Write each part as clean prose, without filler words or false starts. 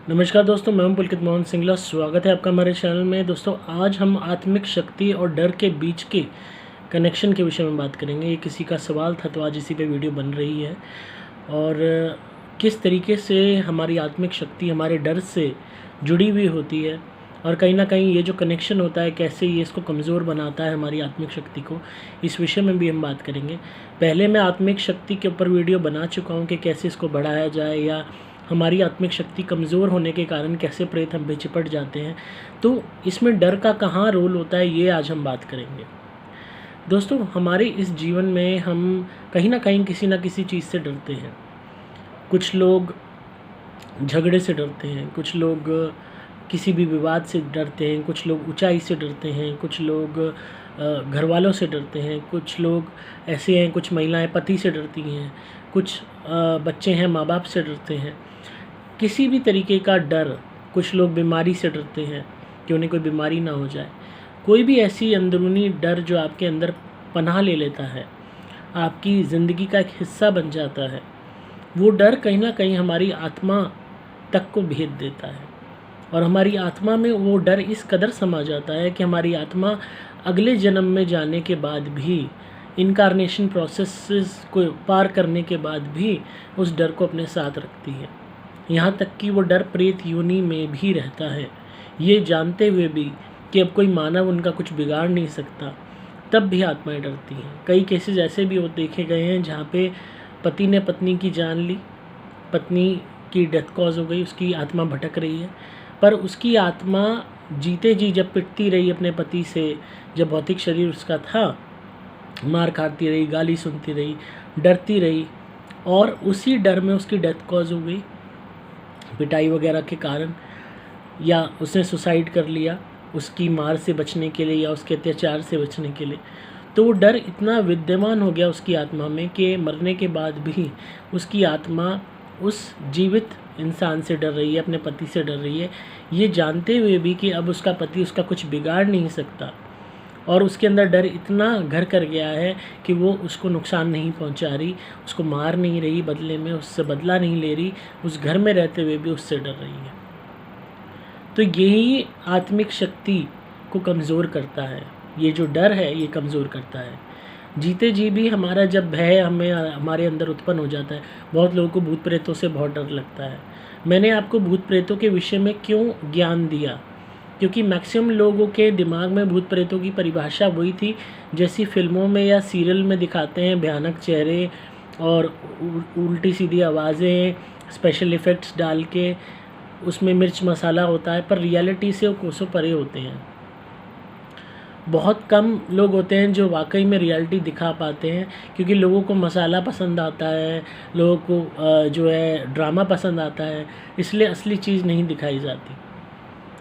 नमस्कार दोस्तों, मैं हूं पुलकित मोहन सिंगला। स्वागत है आपका हमारे चैनल में। दोस्तों, आज हम आत्मिक शक्ति और डर के बीच के कनेक्शन के विषय में बात करेंगे। ये किसी का सवाल था, तो आज इसी पे वीडियो बन रही है। और किस तरीके से हमारी आत्मिक शक्ति हमारे डर से जुड़ी हुई होती है, और कहीं ना कहीं ये जो कनेक्शन होता है, कैसे ये इसको कमज़ोर बनाता है हमारी आत्मिक शक्ति को, इस विषय में भी हम बात करेंगे। पहले मैं आत्मिक शक्ति के ऊपर वीडियो बना चुका हूँ कि कैसे इसको बढ़ाया जाए, या हमारी आत्मिक शक्ति कमज़ोर होने के कारण कैसे प्रेत हम पे चिपट जाते हैं। तो इसमें डर का कहाँ रोल होता है, ये आज हम बात करेंगे। दोस्तों, हमारे इस जीवन में हम कहीं ना कहीं किसी ना किसी चीज़ से डरते हैं। कुछ लोग झगड़े से डरते हैं, कुछ लोग किसी भी विवाद से डरते हैं, कुछ लोग ऊंचाई से डरते हैं, कुछ लोग घर वालों से डरते हैं, कुछ लोग ऐसे हैं, कुछ महिलाएं पति से डरती हैं, कुछ बच्चे हैं माँ बाप से डरते हैं। किसी भी तरीके का डर। कुछ लोग बीमारी से डरते हैं कि उन्हें कोई बीमारी ना हो जाए। कोई भी ऐसी अंदरूनी डर जो आपके अंदर पनाह ले लेता है, आपकी ज़िंदगी का एक हिस्सा बन जाता है, वो डर कहीं ना कहीं हमारी आत्मा तक को भेद देता है। और हमारी आत्मा में वो डर इस कदर समा जाता है कि हमारी आत्मा अगले जन्म में जाने के बाद भी, इनकारनेशन प्रोसेसेस को पार करने के बाद भी, उस डर को अपने साथ रखती है। यहाँ तक कि वो डर प्रेत योनि में भी रहता है, ये जानते हुए भी कि अब कोई मानव उनका कुछ बिगाड़ नहीं सकता, तब भी आत्माएं डरती हैं। कई केसेस ऐसे भी वो देखे गए हैं जहाँ पे पति ने पत्नी की जान ली, पत्नी की डेथ कॉज हो गई, उसकी आत्मा भटक रही है, पर उसकी आत्मा जीते जी जब पिटती रही अपने पति से, जब भौतिक शरीर उसका था, मार खाती रही, गाली सुनती रही, डरती रही, और उसी डर में उसकी डेथ कॉज हो गई पिटाई वगैरह के कारण, या उसने सुसाइड कर लिया उसकी मार से बचने के लिए या उसके अत्याचार से बचने के लिए। तो वो डर इतना विद्यमान हो गया उसकी आत्मा में कि मरने के बाद भी उसकी आत्मा उस जीवित इंसान से डर रही है, अपने पति से डर रही है, ये जानते हुए भी कि अब उसका पति उसका कुछ बिगाड़ नहीं सकता। और उसके अंदर डर इतना घर कर गया है कि वो उसको नुकसान नहीं पहुंचा रही, उसको मार नहीं रही, बदले में उससे बदला नहीं ले रही, उस घर में रहते हुए भी उससे डर रही है। तो यही आत्मिक शक्ति को कमज़ोर करता है। ये जो डर है ये कमज़ोर करता है। जीते जी भी हमारा जब भय हमारे अंदर उत्पन्न हो जाता है। बहुत लोगों को भूत प्रेतों से बहुत डर लगता है। मैंने आपको भूत प्रेतों के विषय में क्यों ज्ञान दिया? क्योंकि मैक्सिमम लोगों के दिमाग में भूत प्रेतों की परिभाषा वही थी जैसी फिल्मों में या सीरियल में दिखाते हैं, भयानक चेहरे और उल्टी सीधी आवाज़ें, स्पेशल इफ़ेक्ट्स डाल के उसमें मिर्च मसाला होता है, पर रियलिटी से वो कोसों परे होते हैं। बहुत कम लोग होते हैं जो वाकई में रियलिटी दिखा पाते हैं, क्योंकि लोगों को मसाला पसंद आता है, लोगों को जो है ड्रामा पसंद आता है, इसलिए असली चीज़ नहीं दिखाई जाती।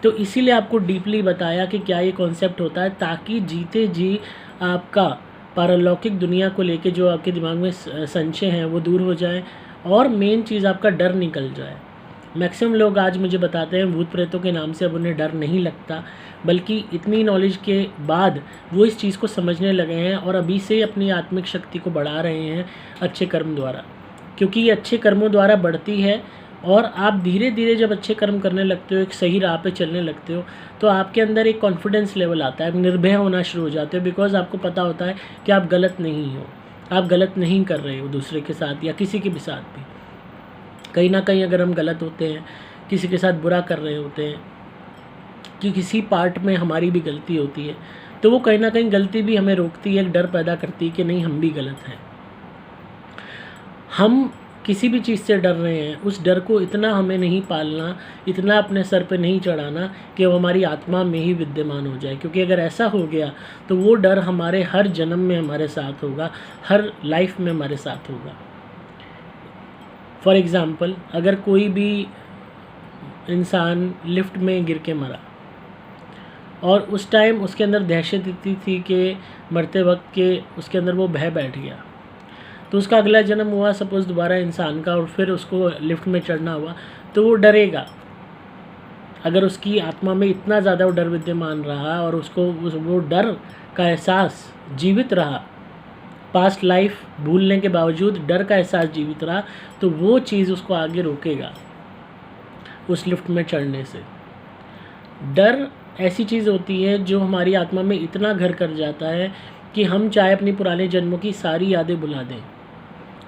तो इसीलिए आपको डीपली बताया कि क्या ये कॉन्सेप्ट होता है, ताकि जीते जी आपका पारलौकिक दुनिया को लेके जो आपके दिमाग में संशय हैं वो दूर हो जाए, और मेन चीज़ आपका डर निकल जाए। मैक्सिमम लोग आज मुझे बताते हैं भूत प्रेतों के नाम से अब उन्हें डर नहीं लगता, बल्कि इतनी नॉलेज के बाद वो इस चीज़ को समझने लगे हैं और अभी से अपनी आत्मिक शक्ति को बढ़ा रहे हैं अच्छे कर्म द्वारा। क्योंकि ये अच्छे कर्मों द्वारा बढ़ती है, और आप धीरे धीरे जब अच्छे कर्म करने लगते हो, एक सही राह पे चलने लगते हो, तो आपके अंदर एक कॉन्फिडेंस लेवल आता है, निर्भय होना शुरू हो जाते हो। बिकॉज आपको पता होता है कि आप गलत नहीं हो, आप गलत नहीं कर रहे हो दूसरे के साथ या किसी के भी साथ भी। कहीं ना कहीं अगर हम गलत होते हैं, किसी के साथ बुरा कर रहे होते हैं, कि किसी पार्ट में हमारी भी गलती होती है, तो वो कहीं ना कहीं गलती भी हमें रोकती है, एक डर पैदा करती है कि नहीं, हम भी गलत हैं। हम किसी भी चीज़ से डर रहे हैं, उस डर को इतना हमें नहीं पालना, इतना अपने सर पे नहीं चढ़ाना कि वो हमारी आत्मा में ही विद्यमान हो जाए। क्योंकि अगर ऐसा हो गया तो वो डर हमारे हर जन्म में हमारे साथ होगा, हर लाइफ में हमारे साथ होगा। फॉर एग्ज़ाम्पल, अगर कोई भी इंसान लिफ्ट में गिर के मरा और उस टाइम उसके अंदर दहशत इतनी थी कि मरते वक्त के उसके अंदर वो भय बैठ गया, तो उसका अगला जन्म हुआ सपोज़ दोबारा इंसान का, और फिर उसको लिफ्ट में चढ़ना हुआ, तो वो डरेगा। अगर उसकी आत्मा में इतना ज़्यादा वो डर विद्यमान रहा और उसको वो डर का एहसास जीवित रहा, पास्ट लाइफ भूलने के बावजूद डर का एहसास जीवित रहा, तो वो चीज़ उसको आगे रोकेगा। उस लिफ्ट में चढ़ने से। डर ऐसी चीज़ होती है जो हमारी आत्मा में इतना घर कर जाता है कि हम चाहे अपनी पुराने जन्मों की सारी यादें भुला दें,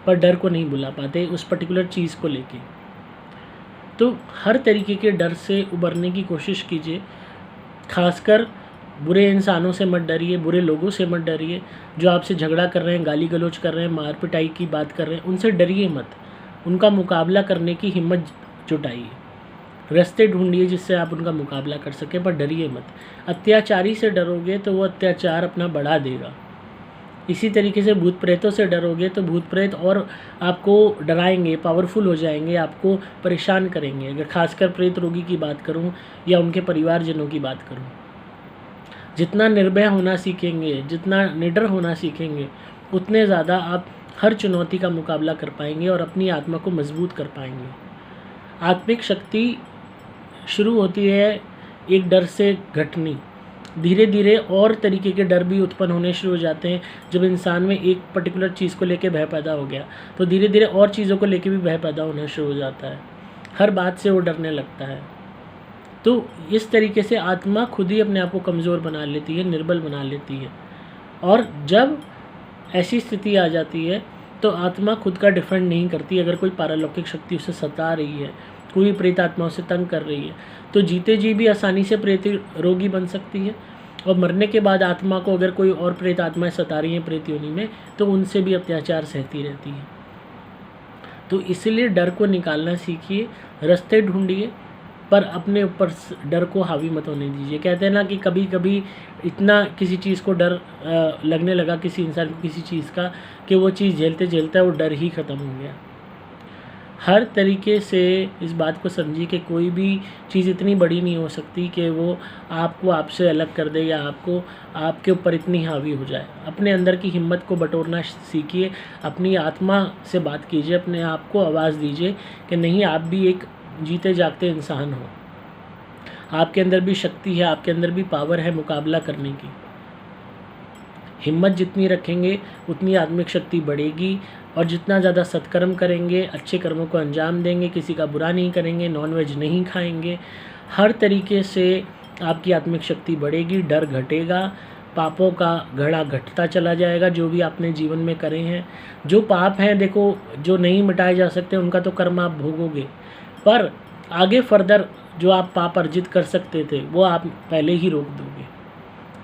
पर डर को नहीं भुला पाते उस पर्टिकुलर चीज़ को लेके। तो हर तरीके के डर से उबरने की कोशिश कीजिए। खासकर बुरे इंसानों से मत डरिए, बुरे लोगों से मत डरिए, जो आपसे झगड़ा कर रहे हैं, गाली गलौज कर रहे हैं, मार पिटाई की बात कर रहे हैं, उनसे डरिए मत। उनका मुकाबला करने की हिम्मत जुटाइए, रास्ते ढूंढिए जिससे आप उनका मुकाबला कर सकें, पर डरिए मत। अत्याचारी से डरोगे तो वो अत्याचार अपना बढ़ा देगा। इसी तरीके से भूत प्रेतों से डरोगे तो भूत प्रेत और आपको डराएंगे, पावरफुल हो जाएंगे, आपको परेशान करेंगे। अगर खासकर प्रेत रोगी की बात करूं या उनके परिवारजनों की बात करूं, जितना निर्भय होना सीखेंगे, जितना निडर होना सीखेंगे, उतने ज़्यादा आप हर चुनौती का मुकाबला कर पाएंगे और अपनी आत्मा को मजबूत कर पाएंगे। आत्मिक शक्ति शुरू होती है एक डर से घटनी, धीरे धीरे और तरीके के डर भी उत्पन्न होने शुरू हो जाते हैं। जब इंसान में एक पर्टिकुलर चीज़ को लेकर भय पैदा हो गया तो धीरे धीरे और चीज़ों को लेकर भी भय पैदा होना शुरू हो जाता है। हर बात से वो डरने लगता है। तो इस तरीके से आत्मा खुद ही अपने आप को कमज़ोर बना लेती है, निर्बल बना लेती है। और जब ऐसी स्थिति आ जाती है तो आत्मा खुद का डिफेंड नहीं करती। अगर कोई पारलौकिक शक्ति उसे सता रही है, कोई प्रेत आत्मा उसे तंग कर रही है, तो जीते जी भी आसानी से प्रेत रोगी बन सकती है। और मरने के बाद आत्मा को अगर कोई और प्रेत आत्माएं सता रही हैं प्रेत योनि में, तो उनसे भी अत्याचार सहती रहती है। तो इसलिए डर को निकालना सीखिए, रास्ते ढूंढिए, पर अपने ऊपर डर को हावी मत होने दीजिए। कहते हैं ना कि कभी कभी इतना किसी चीज़ को डर लगने लगा किसी इंसान को किसी चीज़ का, कि वो चीज़ झेलते झेलते वो डर ही ख़त्म हो गया। हर तरीके से इस बात को समझिए कि कोई भी चीज़ इतनी बड़ी नहीं हो सकती कि वो आपको आपसे अलग कर दे या आपको आपके ऊपर इतनी हावी हो जाए। अपने अंदर की हिम्मत को बटोरना सीखिए, अपनी आत्मा से बात कीजिए, अपने आप को आवाज़ दीजिए कि नहीं, आप भी एक जीते जागते इंसान हो, आपके अंदर भी शक्ति है, आपके अंदर भी पावर है मुकाबला करने की। हिम्मत जितनी रखेंगे उतनी आत्मिक शक्ति बढ़ेगी, और जितना ज़्यादा सत्कर्म करेंगे, अच्छे कर्मों को अंजाम देंगे, किसी का बुरा नहीं करेंगे, नॉनवेज नहीं खाएंगे, हर तरीके से आपकी आत्मिक शक्ति बढ़ेगी, डर घटेगा, पापों का घड़ा घटता चला जाएगा। जो भी आपने जीवन में करे हैं, जो पाप हैं देखो जो नहीं मिटाए जा सकते उनका तो कर्म आप भोगोगे, पर आगे फर्दर जो आप पाप अर्जित कर सकते थे वो आप पहले ही रोक दोगे।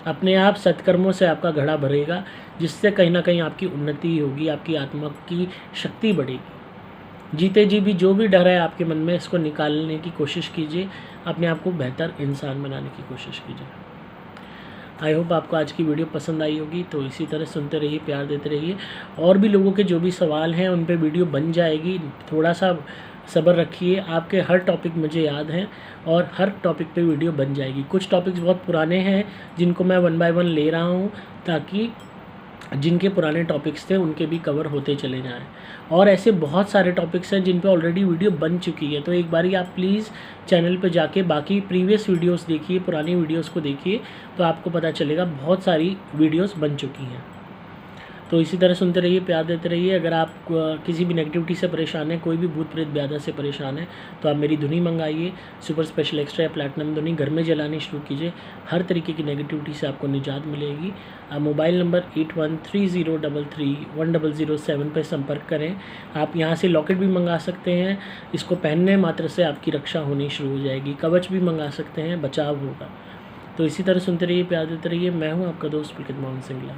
अपने आप सत्कर्मों से आपका घड़ा भरेगा, जिससे कहीं ना कहीं आपकी उन्नति होगी, आपकी आत्मा की शक्ति बढ़ेगी। जीते जी भी जो भी डर है आपके मन में, इसको निकालने की कोशिश कीजिए, अपने आप को बेहतर इंसान बनाने की कोशिश कीजिए। आई होप आपको आज की वीडियो पसंद आई होगी। तो इसी तरह सुनते रहिए, प्यार देते रहिए। और भी लोगों के जो भी सवाल हैं उन पे वीडियो बन जाएगी, थोड़ा सा सब्र रखिए। आपके हर टॉपिक मुझे याद हैं और हर टॉपिक पे वीडियो बन जाएगी। कुछ टॉपिक्स बहुत पुराने हैं जिनको मैं 1 बाय 1 ले रहा हूँ, ताकि जिनके पुराने टॉपिक्स थे उनके भी कवर होते चले जाएं। और ऐसे बहुत सारे टॉपिक्स हैं जिन पे ऑलरेडी वीडियो बन चुकी है। तो एक बारी आप प्लीज़ चैनल पे जाके बाकी प्रीवियस वीडियोस देखिए, पुरानी वीडियोस को देखिए, तो आपको पता चलेगा बहुत सारी वीडियोस बन चुकी हैं। तो इसी तरह सुनते रहिए, प्यार देते रहिए। अगर आप किसी भी नेगेटिविटी से परेशान है, कोई भी भूत प्रेत ब्याधा से परेशान है, तो आप मेरी धुनी मंगाइए, सुपर स्पेशल एक्स्ट्रा या प्लैटिनम धुनी घर में जलानी शुरू कीजिए। हर तरीके की नेगेटिविटी से आपको निजात मिलेगी। आप मोबाइल नंबर 8130331007 पर संपर्क करें। आप यहाँ से लॉकेट भी मंगा सकते हैं, इसको पहनने मात्र से आपकी रक्षा होनी शुरू हो जाएगी। कवच भी मंगा सकते हैं, बचाव होगा। तो इसी तरह सुनते रहिए, प्यार देते रहिए। मैं हूँ आपका दोस्त पुलकित मोहन सिंगला।